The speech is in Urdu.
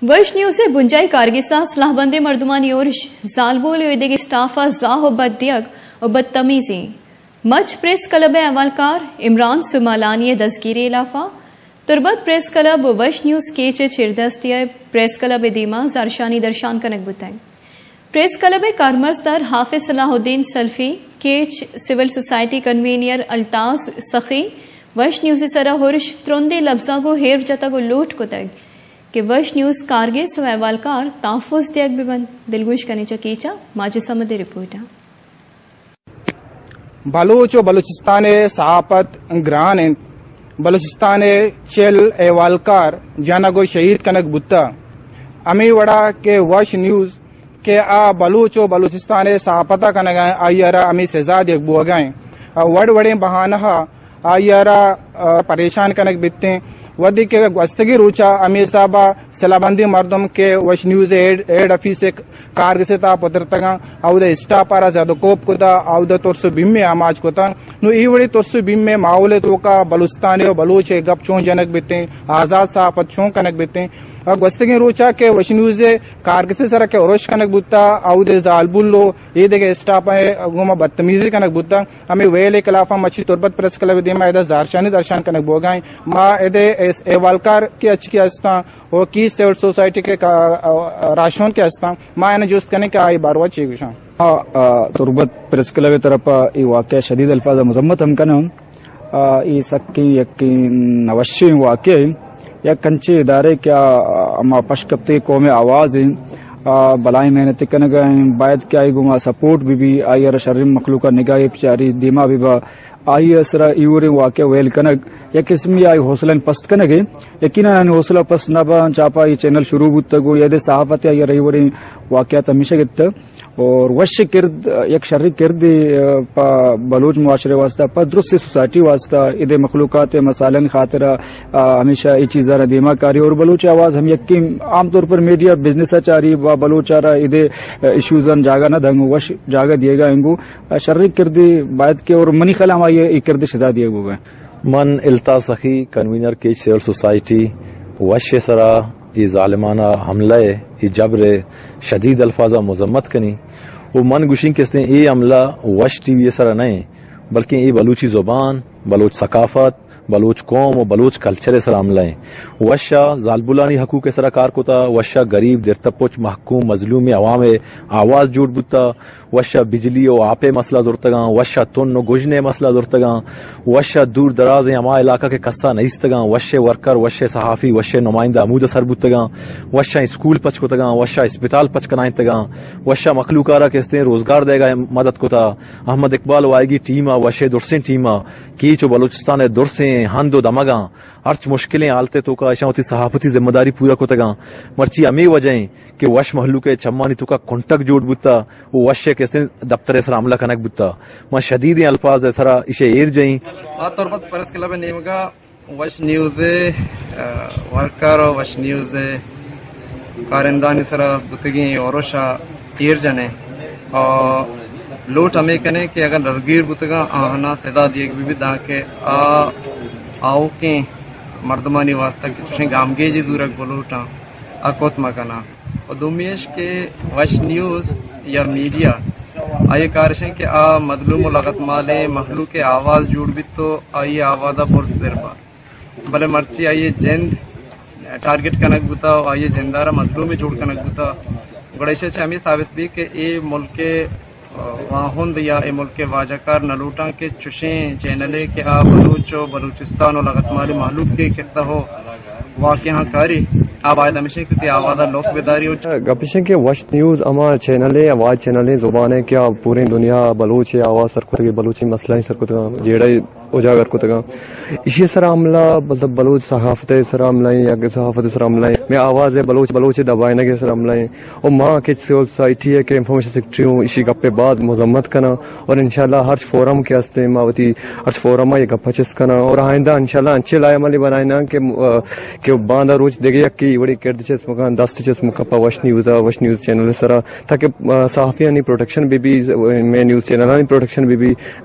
وش نیوز بنجائی کارگستان صلاح مردمانی اور زالبول یدگ سٹافا زاہ و بدیگ و بدتمیزی مچ پریس کلب اولکار عمران سمالانی دستگیری علافہ تربت پریس کلب وش نیوز کیچ چردستی پریس کلب دیما زرشانی درشان کنک بتائیں پریس کلب کارمرز در حافظ صلاح الدین سلفی کیچ سول سوسائٹی کنوینئر الطاز سخی وش نیوز سرا ہرش ترندے لفظا کو ہیر جتا کو لوٹ کو تگ کہ وش نیوز کارگے سو احوالکار تحفظ دیگ ببند دلگوش کنی چکیچا ماجد سمد رپورٹ بلوچ و بلوچستان صحافت گران بلوچستان چل احوالکار جانگو شہید کنک بتا امی وڑا کے وش نیوز کے آ بلوچ و بلوچستان صحافت کنک آئیارا امی سزا دیکھ بوگائیں وڑ وڑے بہانہ آئیارا پریشان کنک بتیں ودی کے گستگی روچا امیر صاحبہ سلابندی مردم کے وش نیوز ایڈ افیس کارگستا پترتگا او دا اسٹا پارا زیادہ کوپ کتا او دا ترسو بیم میں آماج کتا نو ایوڑی ترسو بیم میں ماحول توکا بلوچستانی و بلوچ گپ چون جنک بیتیں آزاد صحافت چون کنک بیتیں گستگی روچا کے وش نیوز کارگسی سرا کے عروش کنک بوتا او دے زالبولو یہ دے اسٹا پائے گوما بدتمیزی کنک بوتا ہمیں ویلے کلافہ مچھی تربت پریس کلب دیما ایدہ زارشانی درشان کنک بوگائیں ما ایدے احوالکار کی اچھی ہستا اور کی سیول سوسائٹی کے راشون کے ہستا ما انہیں جوست کرنے کے آئی باروا چیئے گوشاں تربت پریس کلب طرف یہ واقعہ شدید الفاظ مذمت ہم کنم یہ سکی یقین نوشی واقعہ یا کنچے ادارے کیا اما پشکپتے قوم آواز بلائی محنت کنگائیں باید کیا گما سپورٹ بھی آئی شرم مخلوقہ نگاہ پچاری دیما بھی با آئی اسرا ایور واقع ویل کنگ یا قسمی آئی حوصلہ پست کنگے یقیناً حوصلہ پست نہ با چاپا یہ چینل شروع بوتا گو یا دے صحافت یا ریوری واقعات ہمیشہ گتا اور وش کرد یک شرری کرد بلوچ معاشرے واسطہ پر درست سوسائٹی واسطہ ادے مخلوقات مسالن خاطر ہمیشہ یہ چیزاں دیما کاری اور بلوچ آواز ہم یقین عام طور پر میڈیا بزنس چاری و بلوچارا ادے ایشوز جاگا نہ دنگو وش جاگا دیے گا انگو شرری کرد باید کے اور منی خلام آئی یہ کرد سزا دیے گئے من التا سخی کنوینر کی سیول سوسائٹی وش سرا یہ ظالمانہ حملہ یہ جبر شدید الفاظ مذمت کنی وہ من گشین کس نے یہ عملہ وش ٹی وی سرا نہیں بلکہ یہ بلوچی زبان بلوچ ثقافت بلوچ قوم و بلوچ کلچر سر عملہ ہیں وشا زالبولانی حقوق سرا کار کوتا وشا غریب درتپوچ محکوم مظلوم عوام آواز جوڑ بوتا وشا بجلی و آپے مسئلہ زورتگاں وشا تن و گجنے مسئلہ زورتگاں وشا دور دراز ہما علاقہ کے قصہ نئیستگاں وشے ورکر وشے صحافی وشے نمائندہ عمود سر بوتگاں وشا اسکول پچ کوتگاں وشا اسپتال پچ کنائنتگاں وشا مخلوقارا کہتے ہیں روزگار دے گا مدد کوتا احمد اقبال وائگی ٹیما وشے درسیں ٹیما کیچ و بلوچستان درسیں ہند و دمگاں ارچ مشکلیں آلتے تو کا اشاوتی صحافتی ذمہ داری پورا کو تگاں مرچی امی وجہیں کہ وش محلو کے چمانی تو کا کنٹک جوڑ بوتا وہ وش کے دفتر سر عملہ کنک بوتا ما شدید الفاظ سرا اسے ایر جائیں تربت پریس کلب نیمگا وش نیوز ورکر و وش نیوز کارندانی سرا بتگی اوروشا ایر جنے اور لوٹ ہمیں کنے کہ اگر دستگیر بتگا آہنا سزا دیے بھی دا کے آؤ کے مردمانی واسطہ کہ تشیں گامگے جی دورک بلوٹا اکوت مکنا اور دومیش کے وش نیوز یا میڈیا آئیے کارشیں کہ مظلوم و لغت مالے مخلوق آواز جوڑ بھی تو آئیے آوازہ پرس دربا بلے مرچی آئیے جند ٹارگٹ کنک بتا آئیے جندارہ مظلوم جوڑ کنک بتا گڑیشہ سے ہمیں ثابت بھی کہ اے ملک واہند یا اے ملک واجکار نلوٹاں کے چشیں چینلے کے بلوچ و بلوچستان و لغت مالی معلوم کے کتا ہو واقعہ کاری آپ آئے ہمیشہ کتی آوازہ لوک بیداری ہو گپشن کے وش نیوز اما چینلے آواز چینلے زبانیں کیا پوری دنیا بلوچ آواز سرکتگی بلوچی مسئلہ سرکتگا جیڑا اجاگر کتگا اسی سر عملہ مطلب بلوچ صحافت سر عملہ یا صحافت سر عملہ میں آواز بلوچ دبائنہ کے سر عملہ اور ماں کے سوسائٹی ہے کہ انفارمیشن سیکٹری ہوں اسی گپے بعد مذمت کنا اور انشاءاللہ ہر فورم کے ہستے ماوتی ہر فورم یہ گپا چس کنا اور آئندہ انشاءاللہ انچے لائے عملی بنائنا کہ باندھا روچ دے گیا کہ بڑی کرد چس مکان دست چس مکپا وش نیوز چینل سرا تاکہ صحافیانی پروٹیکشن بھی میں نیوز چینلانی پروٹیکشن بھی